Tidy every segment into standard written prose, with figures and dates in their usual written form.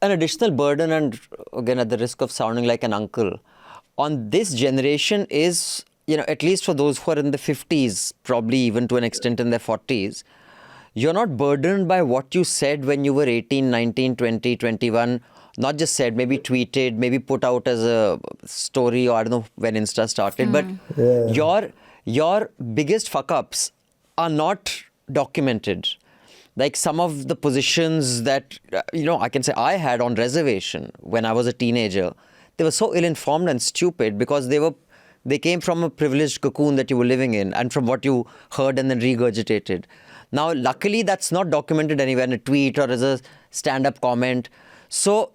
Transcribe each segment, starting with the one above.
an additional burden, and again, at the risk of sounding like an uncle, on this generation is, at least for those who are in the 50s, probably even to an extent in their 40s, you're not burdened by what you said when you were 18, 19, 20, 21, not just said, maybe tweeted, maybe put out as a story, or I don't know when Insta started, but your biggest fuck-ups are not documented. Like some of the positions that, I can say I had on reservation when I was a teenager, they were so ill-informed and stupid because they came from a privileged cocoon that you were living in and from what you heard and then regurgitated. Now, luckily, that's not documented anywhere in a tweet or as a stand-up comment. So,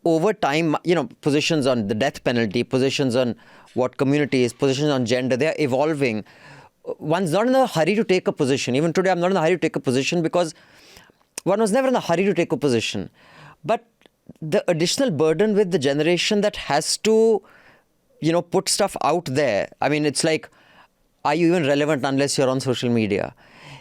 over time, positions on the death penalty, positions on what community is, positions on gender, they're evolving. One's not in a hurry to take a position. Even today, I'm not in a hurry to take a position because one was never in a hurry to take a position. But the additional burden with the generation that has to, put stuff out there. I mean, it's like, are you even relevant unless you're on social media?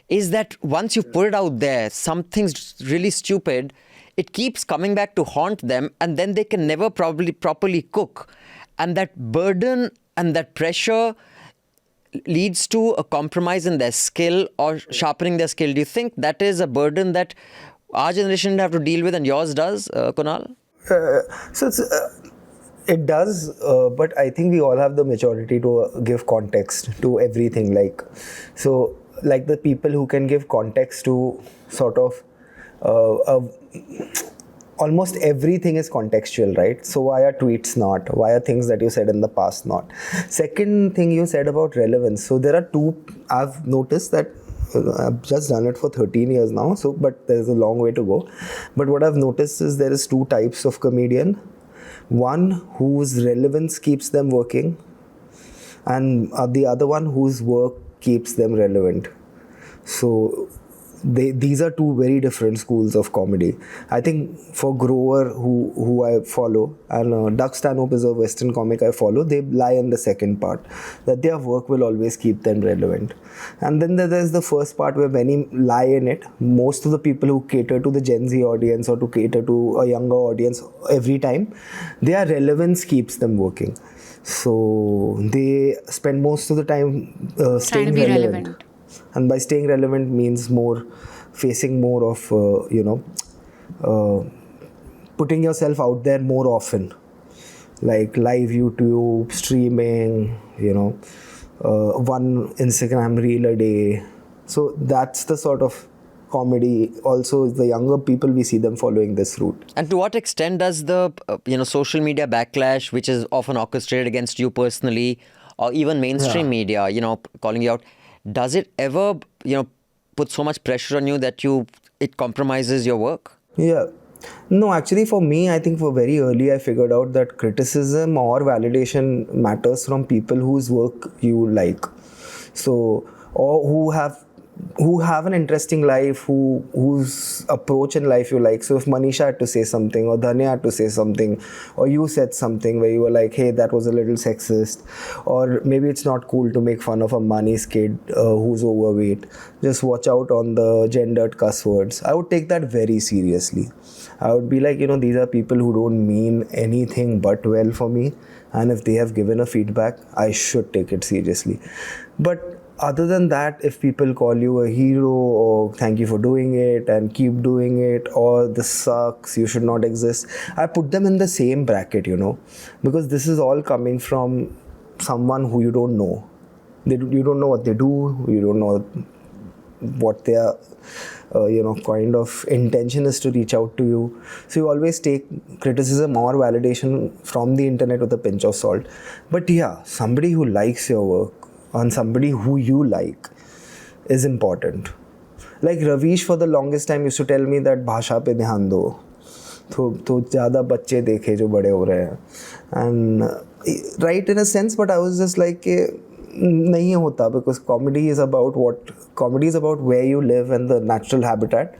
Is that once you put it out there, something's really stupid, it keeps coming back to haunt them, and then they can never probably properly cook. And that burden and that pressure leads to a compromise in their skill or sharpening their skill. Do you think that is a burden that our generation didn't have to deal with and yours does, Kunal? It does, but I think we all have the maturity to give context to everything. Like the people who can give context to sort of almost everything is contextual, right? So why are tweets not? Why are things that you said in the past not? Second thing you said about relevance. So there are two, I've noticed that I've just done it for 13 years now, but there's a long way to go. But what I've noticed is there is two types of comedian. One whose relevance keeps them working, and the other one whose work keeps them relevant. So these are two very different schools of comedy. I think for Grover, who I follow, and Doug Stanhope is a Western comic I follow, they lie in the second part, that their work will always keep them relevant. And then there's the first part where many lie in it. Most of the people who cater to the Gen Z audience or to cater to a younger audience every time, their relevance keeps them working. So they spend most of the time staying relevant. And by staying relevant means facing more of, putting yourself out there more often. Like live YouTube, streaming, one Instagram reel a day. So that's the sort of comedy. Also, the younger people, we see them following this route. And to what extent does the, social media backlash, which is often orchestrated against you personally, or even mainstream media, calling you out, does it ever, put so much pressure on you that it compromises your work? Yeah. No, actually for me, I think for very early, I figured out that criticism or validation matters from people whose work you like. So, or who have an interesting life, whose approach in life you like. So if Manisha had to say something, or Dhanya had to say something, or you said something where you were like, hey, that was a little sexist, or maybe it's not cool to make fun of a Mani's kid who's overweight, just watch out on the gendered cuss words. I would take that very seriously. I would be like, these are people who don't mean anything but well for me, and if they have given a feedback, I should take it seriously. But other than that, if people call you a hero, or thank you for doing it and keep doing it, or this sucks, you should not exist, I put them in the same bracket, because this is all coming from someone who you don't know. You don't know what they do, you don't know what their kind of intention is to reach out to you. So you always take criticism or validation from the internet with a pinch of salt. But yeah, somebody who likes your work, on somebody who you like, is important. Like Ravish for the longest time used to tell me that भाषा पे ध्यान दो, तो ज़्यादा बच्चे देखे जो बड़े हो रहे हैं. And right in a sense, but I was just like नहीं होता, because comedy is about where you live and the natural habitat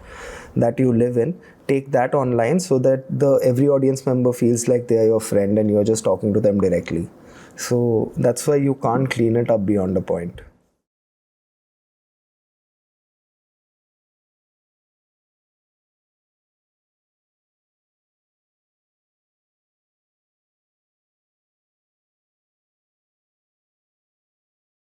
that you live in. Take that online so that every audience member feels like they are your friend and you're just talking to them directly. So that's why you can't clean it up beyond a point.